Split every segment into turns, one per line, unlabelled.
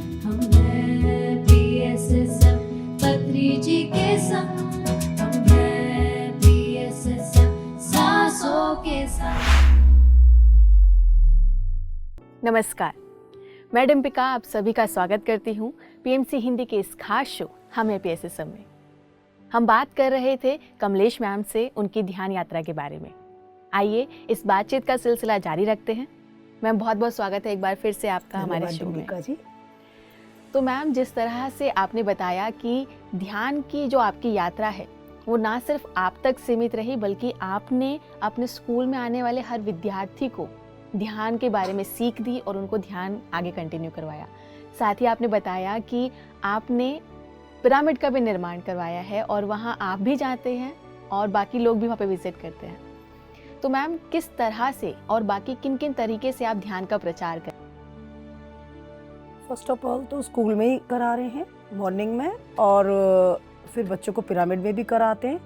हम हैं PSSM पत्री जी के संग, हम हैं PSSM सांसों के संग।
नमस्कार, मैं डिम्पिका आप सभी का स्वागत करती हूँ पीएमसी हिंदी के इस खास शो हम हैं PSSM में। हम बात कर रहे थे कमलेश मैम से उनकी ध्यान यात्रा के बारे में। आइए इस बातचीत का सिलसिला जारी रखते हैं। मैम बहुत बहुत स्वागत है एक बार फिर से आपका हमारे शो में।
जी।
तो मैम जिस तरह से आपने बताया कि ध्यान की जो आपकी यात्रा है वो ना सिर्फ आप तक सीमित रही बल्कि आपने अपने स्कूल में आने वाले हर विद्यार्थी को ध्यान के बारे में सीख दी और उनको ध्यान आगे कंटिन्यू करवाया। साथ ही आपने बताया कि आपने पिरामिड का भी निर्माण करवाया है और वहाँ आप भी जाते हैं और बाकी लोग भी वहाँ पे विजिट करते हैं। तो मैम किस तरह से और बाकी किन किन तरीके से आप ध्यान का प्रचार करें?
फर्स्ट ऑफ ऑल तो स्कूल में ही करा रहे हैं मॉर्निंग में, और फिर बच्चों को पिरामिड में भी कराते हैं।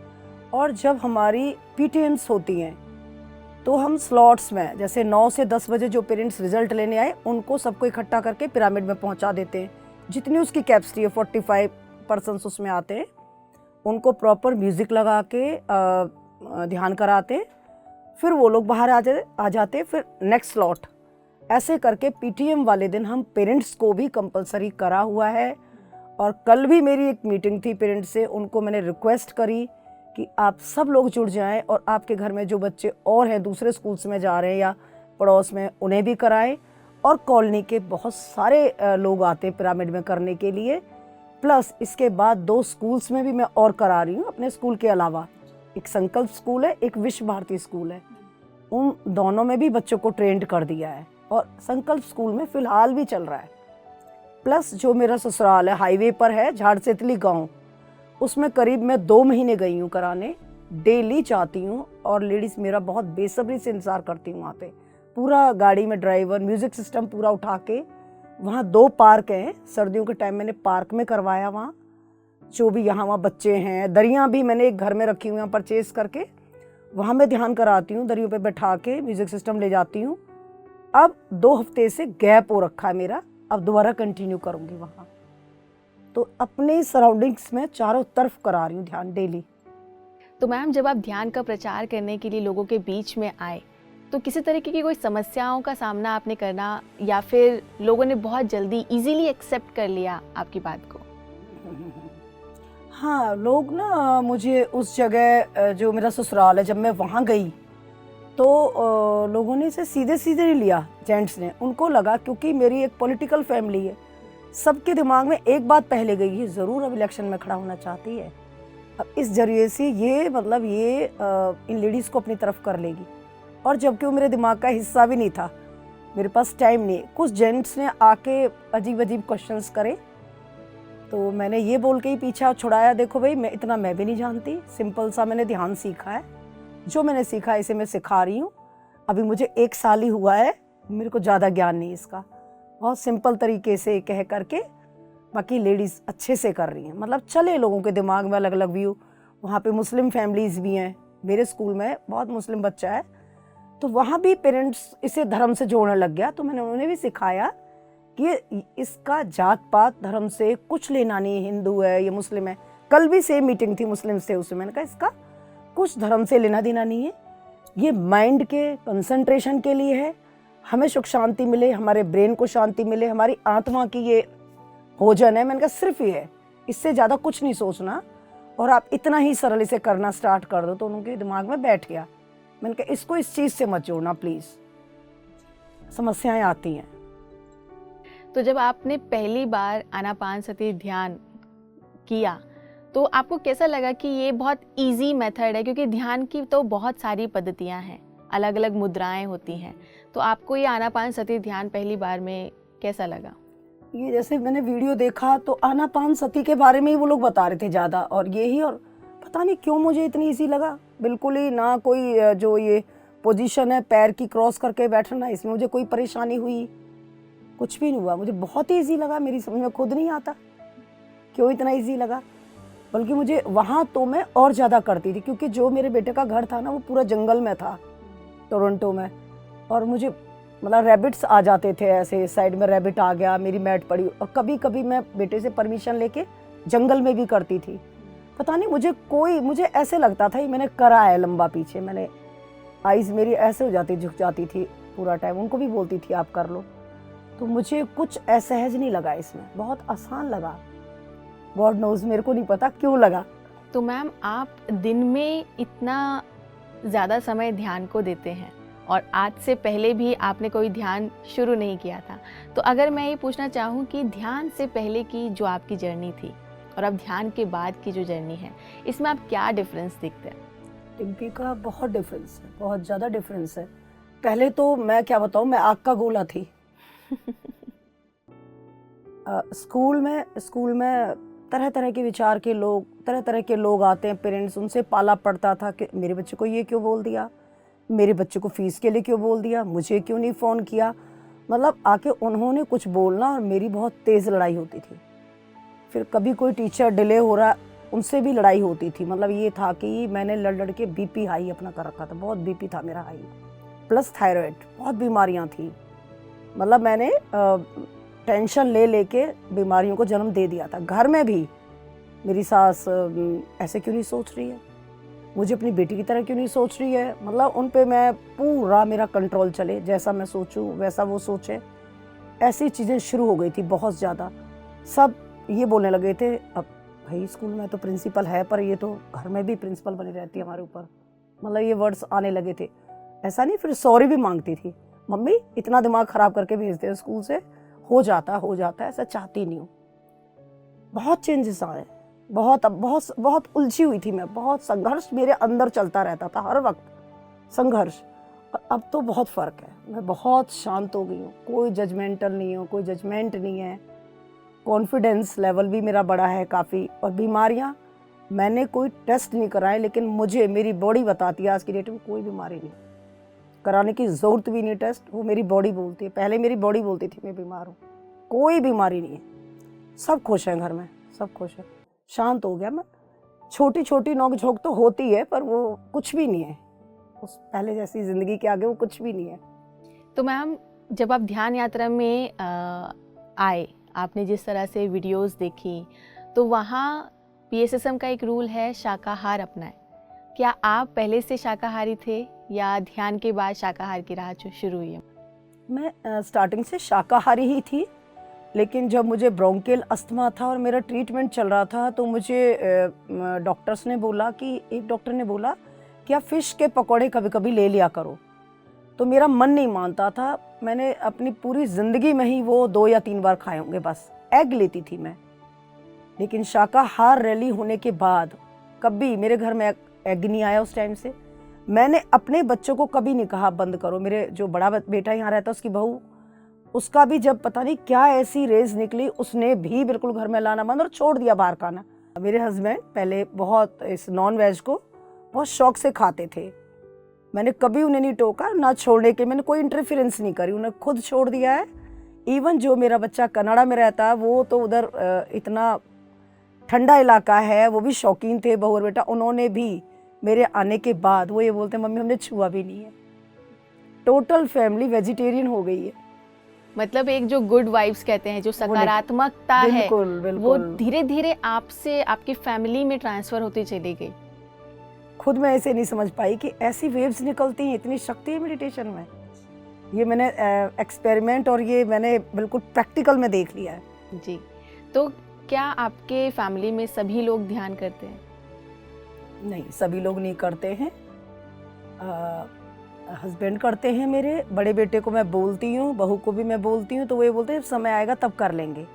और जब हमारी पीटीएम्स होती हैं तो हम स्लॉट्स में जैसे 9 से 10 बजे जो पेरेंट्स रिजल्ट लेने आए उनको सबको इकट्ठा करके पिरामिड में पहुंचा देते हैं। जितनी उसकी कैपेसिटी है 45 पर्सन्स उसमें आते हैं, उनको प्रॉपर म्यूज़िक लगा के ध्यान कराते हैं। फिर वो लोग बाहर आ जाते हैं, फिर नेक्स्ट स्लॉट। ऐसे करके पीटीएम वाले दिन हम पेरेंट्स को भी कंपलसरी करा हुआ है। और कल भी मेरी एक मीटिंग थी पेरेंट्स से, उनको मैंने रिक्वेस्ट करी कि आप सब लोग जुड़ जाएं और आपके घर में जो बच्चे और हैं दूसरे स्कूल्स में जा रहे हैं या पड़ोस में उन्हें भी कराएं। और कॉलोनी के बहुत सारे लोग आते हैं पिरामिड में करने के लिए। प्लस इसके बाद 2 स्कूल्स में भी मैं और करा रही हूँ अपने स्कूल के अलावा। एक संकल्प स्कूल है, एक विश्व भारती स्कूल है। उन दोनों में भी बच्चों को ट्रेंड कर दिया है और संकल्प स्कूल में फ़िलहाल भी चल रहा है। प्लस जो मेरा ससुराल है हाईवे पर है झाड़सेतली गांव, उसमें करीब मैं 2 महीने गई हूँ कराने। डेली चाहती हूँ और लेडीज़ मेरा बहुत बेसब्री से इंतज़ार करती हूँ वहाँ पे। पूरा गाड़ी में ड्राइवर म्यूज़िक सिस्टम पूरा उठा के, वहाँ 2 पार्क हैं, सर्दियों के टाइम मैंने पार्क में करवाया। वहाँ जो भी वहाँ बच्चे हैं, दरियाँ भी मैंने एक घर में रखी हुई हैं परचेज़ करके, वहाँ मैं ध्यान कराती हूँ। दरियों पे बैठा के म्यूज़िक सिस्टम ले जाती हूँ। अब 2 हफ्ते से गैप हो रखा है मेरा, अब दोबारा कंटिन्यू करूँगी वहाँ। तो अपने सराउंडिंग्स में चारों तरफ करा रही हूँ ध्यान डेली।
तो मैम जब आप ध्यान का प्रचार करने के लिए लोगों के बीच में आए तो किसी तरीके की कोई समस्याओं का सामना आपने करना या फिर लोगों ने बहुत जल्दी इजीली एक्सेप्ट कर लिया आपकी बात को?
हाँ, लोग ना मुझे उस जगह जो मेरा ससुराल है, जब मैं वहाँ गई तो लोगों ने इसे सीधे सीधे नहीं लिया। जेंट्स ने, उनको लगा क्योंकि मेरी एक पॉलिटिकल फैमिली है, सबके दिमाग में एक बात पहले गई है, ज़रूर अब इलेक्शन में खड़ा होना चाहती है। अब इस जरिए से ये मतलब ये इन लेडीज़ को अपनी तरफ कर लेगी। और जबकि वो मेरे दिमाग का हिस्सा भी नहीं था, मेरे पास टाइम नहीं। कुछ जेंट्स ने आके अजीब अजीब क्वेश्चंस करे तो मैंने ये बोल के ही पीछा छुड़ाया, देखो भाई मैं भी नहीं जानती, सिंपल सा मैंने ध्यान सीखा है, जो मैंने सीखा है इसे मैं सिखा रही हूँ। अभी मुझे 1 साल ही हुआ है, मेरे को ज़्यादा ज्ञान नहीं इसका। बहुत सिंपल तरीके से कह करके बाकी लेडीज़ अच्छे से कर रही हैं। मतलब चले लोगों के दिमाग में अलग अलग व्यू। वहाँ पे मुस्लिम फैमिलीज़ भी हैं, मेरे स्कूल में बहुत मुस्लिम बच्चा है, तो वहाँ भी पेरेंट्स इसे धर्म से जोड़ने लग गया। तो मैंने उन्हें भी सिखाया कि इसका जात पात धर्म से कुछ लेना नहीं है, हिंदू है ये मुस्लिम है। कल भी सेम मीटिंग थी मुस्लिम से, उसमें मैंने कहा इसका कुछ धर्म से लेना देना नहीं है, ये माइंड के कंसंट्रेशन के लिए है, हमें सुख शांति मिले, हमारे ब्रेन को शांति मिले, हमारी आत्मा की ये भोजन है। मैंने कहा सिर्फ ये है, इससे ज़्यादा कुछ नहीं सोचना, और आप इतना ही सरल इसे करना स्टार्ट कर दो। तो उनके दिमाग में बैठ गया। मैंने कहा इसको इस चीज़ से मत जोड़ना प्लीज़, समस्याएं आती हैं।
तो जब आपने पहली बार आनापानसति ध्यान किया तो आपको कैसा लगा कि ये बहुत इजी मेथड है? क्योंकि ध्यान की तो बहुत सारी पद्धतियां हैं, अलग अलग मुद्राएं होती हैं, तो आपको ये आनापानसति ध्यान पहली बार में कैसा लगा?
ये जैसे मैंने वीडियो देखा तो आनापानसति के बारे में ही वो लोग बता रहे थे ज़्यादा, और यही, और पता नहीं क्यों मुझे इतनी ईजी लगा। बिल्कुल ही ना कोई जो ये पोजीशन है पैर की क्रॉस करके बैठना, इसमें मुझे कोई परेशानी हुई, कुछ भी नहीं हुआ। मुझे बहुत ही ईजी लगा, मेरी समझ में खुद नहीं आता क्यों इतना ईजी लगा। बल्कि मुझे वहाँ तो मैं और ज़्यादा करती थी, क्योंकि जो मेरे बेटे का घर था ना वो पूरा जंगल में था टोरंटो में, और मुझे मतलब रैबिट्स आ जाते थे, ऐसे साइड में रैबिट आ गया, मेरी मैट पड़ी। और कभी कभी मैं बेटे से परमिशन लेके जंगल में भी करती थी। पता नहीं मुझे ऐसे लगता था मैंने करा है लंबा पीछे। मैंने आइज़ मेरी ऐसे हो जाती, झुक जाती थी पूरा टाइम। उनको भी बोलती थी आप कर लो। तो मुझे कुछ असहज नहीं लगा इसमें, बहुत आसान लगा। गॉड नोज, मेरे को नहीं पता क्यों लगा।
तो मैम आप दिन में इतना ज़्यादा समय ध्यान को देते हैं और आज से पहले भी आपने कोई ध्यान शुरू नहीं किया था, तो अगर मैं ये पूछना चाहूँ कि ध्यान से पहले की जो आपकी जर्नी थी और अब ध्यान के बाद की जो जर्नी है, इसमें आप क्या डिफरेंस देखते हैं?
टिम्पी का बहुत डिफरेंस है, बहुत ज़्यादा डिफरेंस है। पहले तो मैं क्या बताऊँ, मैं आग का गोला थी। स्कूल में तरह तरह के विचार के लोग, तरह तरह के लोग आते हैं, पेरेंट्स, उनसे पाला पड़ता था कि मेरे बच्चे को ये क्यों बोल दिया, मेरे बच्चे को फीस के लिए क्यों बोल दिया, मुझे क्यों नहीं फ़ोन किया। मतलब आके उन्होंने कुछ बोलना और मेरी बहुत तेज़ लड़ाई होती थी। फिर कभी कोई टीचर डिले हो रहा, उनसे भी लड़ाई होती थी। मतलब ये था कि मैंने लड़ के बीपी हाई अपना कर रखा था, बहुत बीपी था मेरा हाई, प्लस थायराइड, बहुत बीमारियां थी। मतलब मैंने टेंशन ले के बीमारियों को जन्म दे दिया था। घर में भी मेरी सास ऐसे क्यों नहीं सोच रही है, मुझे अपनी बेटी की तरह क्यों नहीं सोच रही है। मतलब उन पे मैं पूरा, मेरा कंट्रोल चले, जैसा मैं सोचूं वैसा वो सोचे, ऐसी चीज़ें शुरू हो गई थी बहुत ज़्यादा। सब ये बोलने लगे थे, अब भाई स्कूल में तो प्रिंसिपल है, पर ये तो घर में भी प्रिंसिपल बनी रहती है हमारे ऊपर। मतलब ये वर्ड्स आने लगे थे। ऐसा नहीं, फिर सॉरी भी मांगती थी, मम्मी इतना दिमाग ख़राब करके भेजते हैं स्कूल से, हो जाता, ऐसा चाहती नहीं हूँ। बहुत चेंजेस आए, बहुत उलझी हुई थी मैं, बहुत संघर्ष मेरे अंदर चलता रहता था, हर वक्त संघर्ष। और अब तो बहुत फ़र्क है, मैं बहुत शांत हो गई हूँ, कोई जजमेंटल नहीं हूँ, कोई जजमेंट नहीं है। कॉन्फिडेंस लेवल भी मेरा बढ़ा है काफ़ी। और बीमारियाँ मैंने कोई टेस्ट नहीं कराए, लेकिन मुझे मेरी बॉडी बताती है आज की डेट में कोई बीमारी नहीं, कराने की ज़रूरत भी नहीं टेस्ट, वो मेरी बॉडी बोलती है। पहले मेरी बॉडी बोलती थी मैं बीमार हूँ, कोई बीमारी नहीं है। सब खुश हैं घर में, सब खुश हैं, शांत हो गया मैं। छोटी छोटी नोक झोंक तो होती है, पर वो कुछ भी नहीं है, उस पहले जैसी ज़िंदगी के आगे वो कुछ भी नहीं है।
तो मैम जब आप ध्यान यात्रा में आए, आपने जिस तरह से वीडियोस देखी, तो वहाँ PSSM का एक रूल है शाकाहार अपनाएं। क्या आप पहले से शाकाहारी थे या ध्यान के बाद शाकाहार की राह जो शुरू हुई है?
मैं स्टार्टिंग से शाकाहारी ही थी, लेकिन जब मुझे ब्रोंकियल अस्थमा था और मेरा ट्रीटमेंट चल रहा था, तो मुझे डॉक्टर्स ने बोला कि, एक डॉक्टर ने बोला कि आप फ़िश के पकौड़े कभी कभी ले लिया करो। तो मेरा मन नहीं मानता था, मैंने अपनी पूरी ज़िंदगी में ही वो 2 या 3 बार खाए होंगे बस। एग लेती थी मैं, लेकिन शाकाहार रैली होने के बाद कभी मेरे घर में एग नहीं आया उस टाइम से। मैंने अपने बच्चों को कभी नहीं कहा बंद करो। मेरे जो बड़ा बेटा यहाँ रहता, उसकी बहू, उसका भी जब पता नहीं क्या ऐसी रेज निकली, उसने भी बिल्कुल घर में लाना बंद और छोड़ दिया बाहर खाना। मेरे हस्बैंड पहले बहुत इस नॉन वेज को बहुत शौक से खाते थे, मैंने कभी उन्हें नहीं टोका, ना छोड़ने के मैंने कोई इंटरफेरेंस नहीं करी, उन्हें खुद छोड़ दिया है। इवन जो मेरा बच्चा कनाडा में रहता है, वो तो उधर इतना ठंडा इलाका है, वो भी शौकीन थे बहू और बेटा, उन्होंने भी मेरे आने के बाद वो ये बोलते मम्मी हमने छुआ भी नहीं है। टोटल फैमिली वेजिटेरियन हो गई है।
मतलब एक जो गुड वाइब्स कहते हैं, जो सकारात्मकता है,
बिल्कुल, बिल्कुल।
वो धीरे धीरे आपसे आपकी फैमिली में ट्रांसफर होती चली गई।
खुद मैं ऐसे नहीं समझ पाई कि ऐसी वेव्स निकलती हैं, इतनी शक्ति है मेडिटेशन में। ये मैंने एक्सपेरिमेंट और ये मैंने बिल्कुल प्रैक्टिकल में देख लिया है।
जी, तो क्या आपके फैमिली में सभी लोग ध्यान करते हैं?
नहीं, सभी लोग नहीं करते हैं। हस्बैंड करते हैं मेरे, बड़े बेटे को मैं बोलती हूँ, बहू को भी मैं बोलती हूँ, तो वो ये बोलते हैं समय आएगा तब कर लेंगे।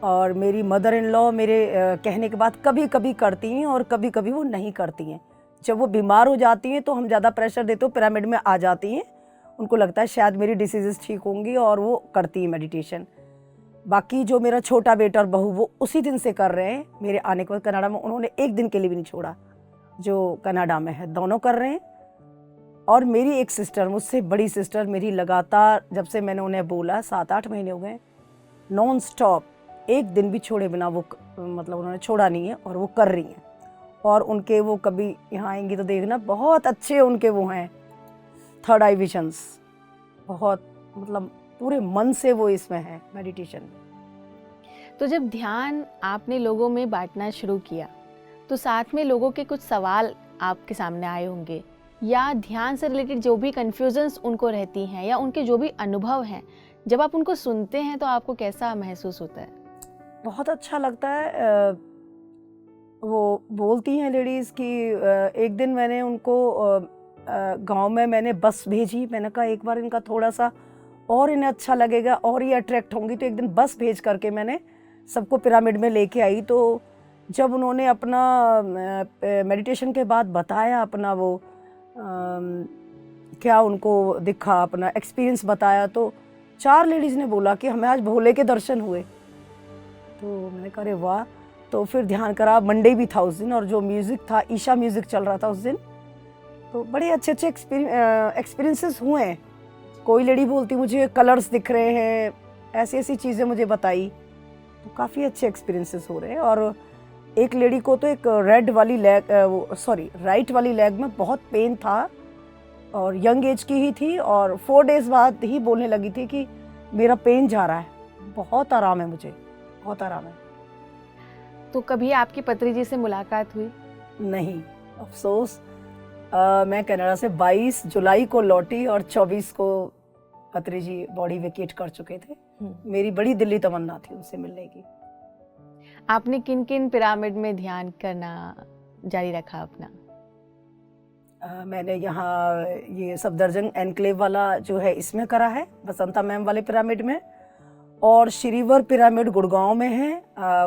और मेरी मदर इन लॉ मेरे कहने के बाद कभी कभी करती हैं और कभी कभी वो नहीं करती हैं। जब वो बीमार हो जाती हैं तो हम ज़्यादा प्रेशर देते हो, पिरामिड में आ जाती हैं, उनको लगता है शायद मेरी डिसीजेस ठीक होंगी और वो करती हैं मेडिटेशन। बाकी जो मेरा छोटा बेटा और बहू, वो उसी दिन से कर रहे हैं। मेरे आने के बाद कनाडा में उन्होंने एक दिन के लिए भी नहीं छोड़ा, जो कनाडा में है दोनों कर रहे हैं। और मेरी एक सिस्टर, मुझसे बड़ी सिस्टर, मेरी लगातार जब से मैंने उन्हें बोला 7-8 महीने हो गए, नॉन स्टॉप एक दिन भी छोड़े बिना वो मतलब उन्होंने छोड़ा नहीं है और वो कर रही हैं। और उनके वो कभी यहाँ आएंगी तो देखना, बहुत अच्छे उनके वो हैं थर्ड आई विजन्स, बहुत मतलब पूरे मन से वो इसमें है मेडिटेशन में।
तो जब ध्यान आपने लोगों में बांटना शुरू किया तो साथ में लोगों के कुछ सवाल आपके सामने आए होंगे, या ध्यान से रिलेटेड जो भी कन्फ्यूजन्स उनको रहती हैं या उनके जो भी अनुभव हैं, जब आप उनको सुनते हैं तो आपको कैसा महसूस होता है?
बहुत अच्छा लगता है। वो बोलती हैं लेडीज़ कि एक दिन मैंने उनको गांव में मैंने बस भेजी, मैंने कहा एक बार इनका थोड़ा सा और इन्हें अच्छा लगेगा और ये अट्रैक्ट होंगी, तो एक दिन बस भेज करके मैंने सबको पिरामिड में लेके आई। तो जब उन्होंने अपना मेडिटेशन के बाद बताया अपना वो क्या उनको दिखा, अपना एक्सपीरियंस बताया, तो 4 लेडीज़ ने बोला कि हमें आज भोले के दर्शन हुए। तो मैंने कहा अरे वाह। तो फिर ध्यान करा, मंडे भी था उस दिन, और जो म्यूज़िक था ईशा म्यूज़िक चल रहा था उस दिन। तो बड़े अच्छे अच्छे एक्सपीरियंसेस हुए हैं। कोई लेडी बोलती मुझे कलर्स दिख रहे हैं, ऐसी ऐसी चीज़ें मुझे बताई, तो काफ़ी अच्छे एक्सपीरियंसेस हो रहे हैं। और एक लेडी को तो एक राइट वाली लेग में बहुत पेन था, और यंग एज की ही थी, और 4 डेज बाद ही बोलने लगी थी कि मेरा पेन जा रहा है, बहुत आराम है, मुझे बहुत आराम है।
तो कभी आपकी पत्री जी से मुलाकात हुई?
नहीं, अफसोस। मैं कनाडा से 22 जुलाई को लौटी और 24 को पत्री जी बॉडी वेकेट कर चुके थे। मेरी बड़ी दिली तमन्ना थी उनसे मिलने की।
आपने किन किन पिरामिड में ध्यान करना जारी रखा अपना?
मैंने यहाँ ये सफदरजंग एनक्लेव वाला जो है इसमें करा है, बसंता मैम वाले पिरामिड में, और श्रीवर पिरामिड गुड़गांव में है।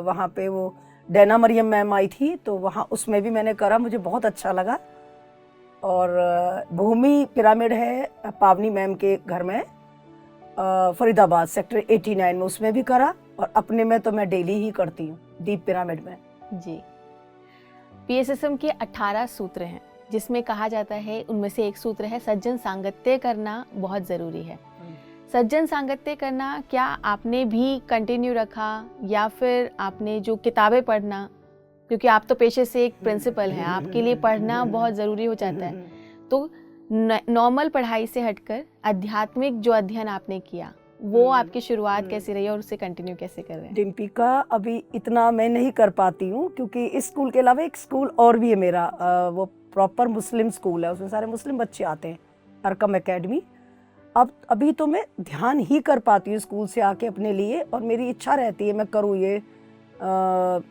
वहाँ पे वो डैना मरियम मैम आई थी, तो वहाँ उसमें भी मैंने करा, मुझे बहुत अच्छा लगा। और भूमि पिरामिड है पावनी मैम के घर में, फरीदाबाद सेक्टर 89 में, उसमें भी करा। और अपने में तो मैं डेली ही करती हूँ, दीप पिरामिड में।
जी, PSSM के 18 सूत्र हैं, जिसमें कहा जाता है, उनमें से एक सूत्र है सज्जन सांगत्य करना बहुत ज़रूरी है। सज्जन सांगत्य करना क्या आपने भी कंटिन्यू रखा, या फिर आपने जो किताबें पढ़ना, क्योंकि आप तो पेशे से एक प्रिंसिपल हैं, आपके लिए पढ़ना बहुत ज़रूरी हो जाता है, तो नॉर्मल पढ़ाई से हटकर आध्यात्मिक जो अध्ययन आपने किया, वो आपकी शुरुआत कैसी रही और उसे कंटिन्यू कैसे कर रहे हैं?
डिम्पी का अभी इतना मैं नहीं कर पाती हूँ, क्योंकि इस स्कूल के अलावा एक स्कूल और भी है मेरा, वो प्रॉपर मुस्लिम स्कूल है, उसमें सारे मुस्लिम बच्चे आते हैं, अरकम एकेडमी। अब अभी तो मैं ध्यान ही कर पाती हूँ स्कूल से आके अपने लिए, और मेरी इच्छा रहती है मैं करूँ ये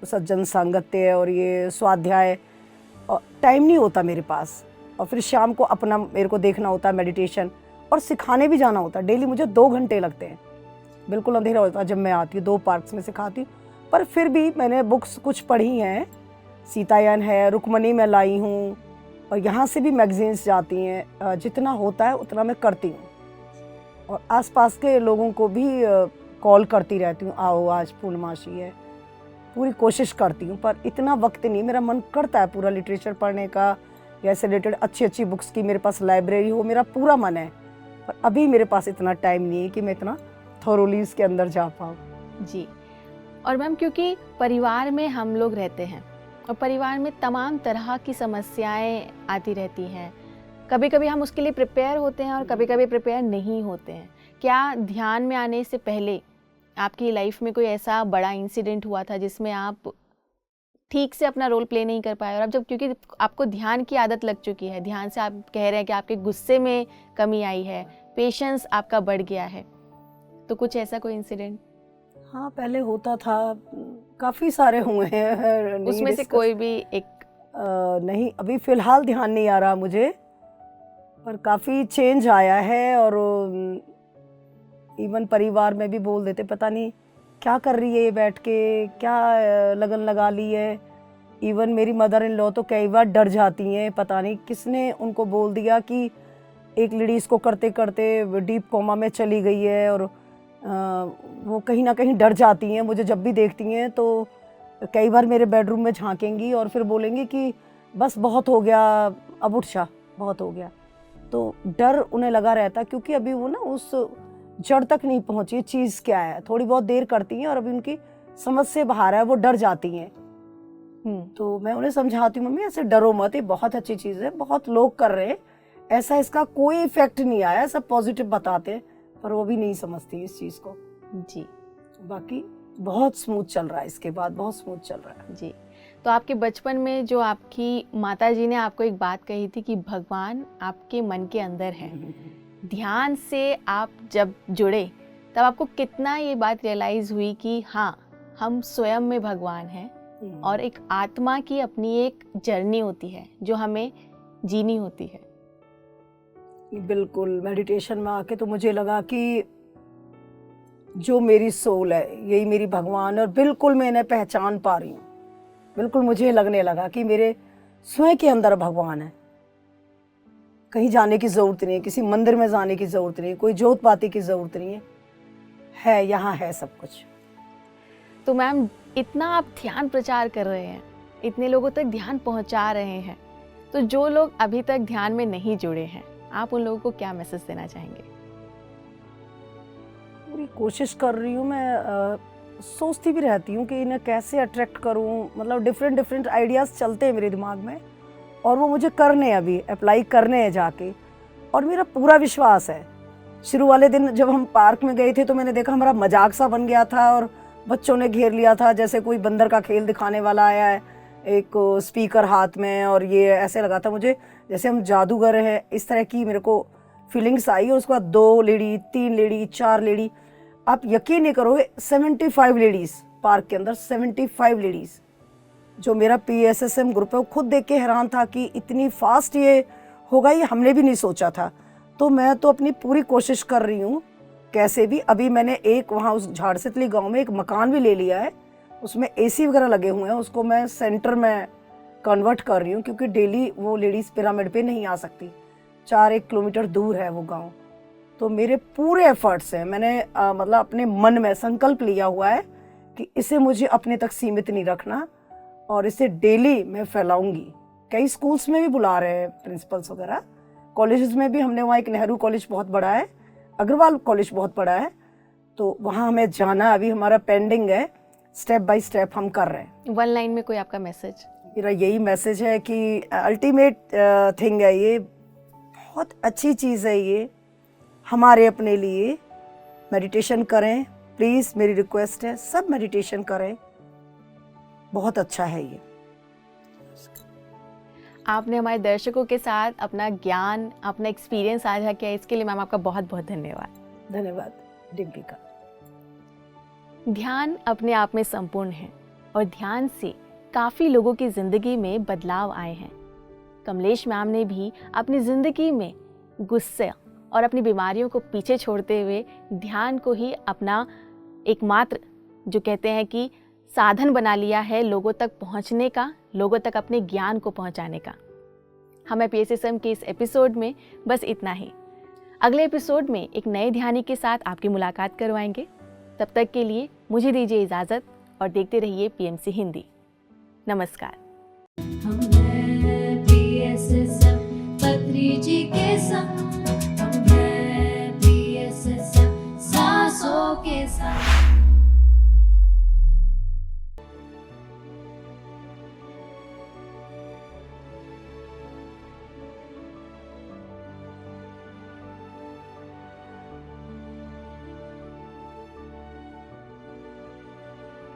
सज्जन सांगत्य और ये स्वाध्याय, और टाइम नहीं होता मेरे पास। और फिर शाम को अपना मेरे को देखना होता है मेडिटेशन, और सिखाने भी जाना होता है। डेली मुझे 2 घंटे लगते हैं, बिल्कुल अंधेरा होता है जब मैं आती हूँ, 2 पार्क्स में सिखाती हूँ। पर फिर भी मैंने बुक्स कुछ पढ़ी हैं, सीतायन है, रुक्मणी में लाई हूँ, और यहाँ से भी मैगजीन्स जाती हैं। जितना होता है उतना मैं करती हूँ, और आसपास के लोगों को भी कॉल करती रहती हूँ, आओ आज पूर्णमासी है, पूरी कोशिश करती हूँ। पर इतना वक्त नहीं, मेरा मन करता है पूरा लिटरेचर पढ़ने का, या इससे रिलेटेड अच्छी अच्छी बुक्स की मेरे पास लाइब्रेरी हो, मेरा पूरा मन है। पर अभी मेरे पास इतना टाइम नहीं है कि मैं इतना थोरोली इसके अंदर जा पाऊँ।
जी, और मैम क्योंकि परिवार में हम लोग रहते हैं, और परिवार में तमाम तरह की समस्याएं आती रहती हैं, कभी कभी हम उसके लिए प्रिपेयर होते हैं और कभी कभी प्रिपेयर नहीं होते हैं। क्या ध्यान में आने से पहले आपकी लाइफ में कोई ऐसा बड़ा इंसिडेंट हुआ था जिसमें आप ठीक से अपना रोल प्ले नहीं कर पाए, और अब जब क्योंकि आपको ध्यान की आदत लग चुकी है, ध्यान से आप कह रहे हैं कि आपके गुस्से में कमी आई है, पेशेंस आपका बढ़ गया है, तो कुछ ऐसा कोई इंसिडेंट?
हाँ, पहले होता था, काफ़ी सारे हुए हैं,
उसमें से कोई भी एक?
नहीं, अभी फ़िलहाल ध्यान नहीं आ रहा मुझे, पर काफ़ी चेंज आया है। और इवन परिवार में भी बोल देते, पता नहीं क्या कर रही है ये बैठ के, क्या लगन लगा ली है। इवन मेरी मदर इन लॉ तो कई बार डर जाती हैं, पता नहीं किसने उनको बोल दिया कि एक लेडी इसको करते करते डीप कोमा में चली गई है, और वो कहीं ना कहीं डर जाती हैं। मुझे जब भी देखती हैं तो कई बार मेरे बेडरूम में झांकेंगी और फिर बोलेंगी कि बस बहुत हो गया, अब उठ जा, बहुत हो गया। तो डर उन्हें लगा रहता, क्योंकि अभी वो ना उस जड़ तक नहीं पहुंची चीज़ क्या है, थोड़ी बहुत देर करती हैं और अभी उनकी समझ से बाहर है, वो डर जाती हैं। तो मैं उन्हें समझाती हूँ, मम्मी ऐसे डरो मत, ये बहुत अच्छी चीज़ है, बहुत लोग कर रहे हैं, ऐसा इसका कोई इफेक्ट नहीं आया, सब पॉजिटिव बताते हैं, पर वो भी नहीं समझती इस चीज़ को।
जी
बाकी बहुत स्मूथ चल रहा है, इसके बाद बहुत स्मूथ चल रहा है।
जी। तो आपके बचपन में जो आपकी माताजी ने आपको एक बात कही थी कि भगवान आपके मन के अंदर है, ध्यान से आप जब जुड़े तब आपको कितना ये बात रियलाइज़ हुई कि हाँ, हम स्वयं में भगवान हैं और एक आत्मा की अपनी एक जर्नी होती है जो हमें जीनी होती है।
बिल्कुल, मेडिटेशन में आके तो मुझे लगा कि जो मेरी सोल है यही मेरी भगवान है, और बिल्कुल मैं इन्हें पहचान पा रही हूँ। बिल्कुल मुझे लगने लगा कि मेरे स्वयं के अंदर भगवान है। कहीं जाने की ज़रूरत नहीं है, किसी मंदिर में जाने की ज़रूरत नहीं है, कोई जोत पाती की ज़रूरत नहीं है, यहाँ है सब कुछ।
तो मैम, इतना आप ध्यान प्रचार कर रहे हैं, इतने लोगों तक ध्यान पहुंचा रहे हैं, तो जो लोग अभी तक ध्यान में नहीं जुड़े हैं, आप उन लोगों को क्या मैसेज देना चाहेंगे?
पूरी कोशिश कर रही हूँ मैं, सोचती भी रहती हूँ कि इन्हें कैसे अट्रैक्ट करूँ, मतलब डिफरेंट आइडियाज़ चलते हैं मेरे दिमाग में, और वो मुझे करने हैं, अभी अप्लाई करने हैं जाके। और मेरा पूरा विश्वास है। शुरू वाले दिन जब हम पार्क में गए थे तो मैंने देखा हमारा मजाक सा बन गया था और बच्चों ने घेर लिया था, जैसे कोई बंदर का खेल दिखाने वाला आया है, एक स्पीकर हाथ में, और ये ऐसे लगा था मुझे जैसे हम जादूगर हैं। इस तरह की मेरे को फीलिंग्स आई। और उसके बाद 2 लेडी, 3 लेडी, 4 लेडी, आप यकीन नहीं करोगे 75 लेडीज़ पार्क के अंदर, 75 लेडीज़। जो मेरा PSSM ग्रुप है वो खुद देख के हैरान था कि इतनी फास्ट ये होगा, ये हमने भी नहीं सोचा था। तो मैं तो अपनी पूरी कोशिश कर रही हूँ कैसे भी। अभी मैंने एक वहाँ उस झाड़सितली गांव में एक मकान भी ले लिया है, उसमें AC वगैरह लगे हुए हैं, उसको मैं सेंटर में कन्वर्ट कर रही हूँ, क्योंकि डेली वो लेडीज़ पिरामिड पे नहीं आ सकती, 4-1 किलोमीटर दूर है वो गाँव। तो मेरे पूरे एफर्ट्स हैं, मैंने मतलब अपने मन में संकल्प लिया हुआ है कि इसे मुझे अपने तक सीमित नहीं रखना, और इसे डेली मैं फैलाऊंगी। कई स्कूल्स में भी बुला रहे हैं प्रिंसिपल्स वगैरह, कॉलेजेस में भी। हमने वहाँ एक नेहरू कॉलेज बहुत बड़ा है, अग्रवाल कॉलेज बहुत बड़ा है, तो वहाँ हमें जाना अभी हमारा पेंडिंग है। स्टेप बाय स्टेप हम कर रहे हैं।
1 लाइन में कोई आपका मैसेज?
मेरा यही मैसेज है कि अल्टीमेट थिंग है ये, बहुत अच्छी चीज़ है ये हमारे अपने लिए। मेडिटेशन करें प्लीज़, मेरी रिक्वेस्ट है, सब मेडिटेशन करें, बहुत अच्छा है ये।
आपने हमारे दर्शकों के साथ अपना ज्ञान, अपना एक्सपीरियंस साझा किया, इसके लिए मैम आपका बहुत बहुत धन्यवाद।
धन्यवाद डिम्पी का।
ध्यान अपने आप में संपूर्ण है और ध्यान से काफ़ी लोगों की ज़िंदगी में बदलाव आए हैं। कमलेश मैम ने भी अपनी ज़िंदगी में गुस्से और अपनी बीमारियों को पीछे छोड़ते हुए ध्यान को ही अपना एकमात्र, जो कहते हैं कि साधन बना लिया है लोगों तक पहुंचने का, लोगों तक अपने ज्ञान को पहुंचाने का। हमें PSSM के इस एपिसोड में बस इतना ही। अगले एपिसोड में एक नए ध्यानी के साथ आपकी मुलाकात करवाएंगे। तब तक के लिए मुझे दीजिए इजाज़त और देखते रहिए PMC हिंदी। नमस्कार।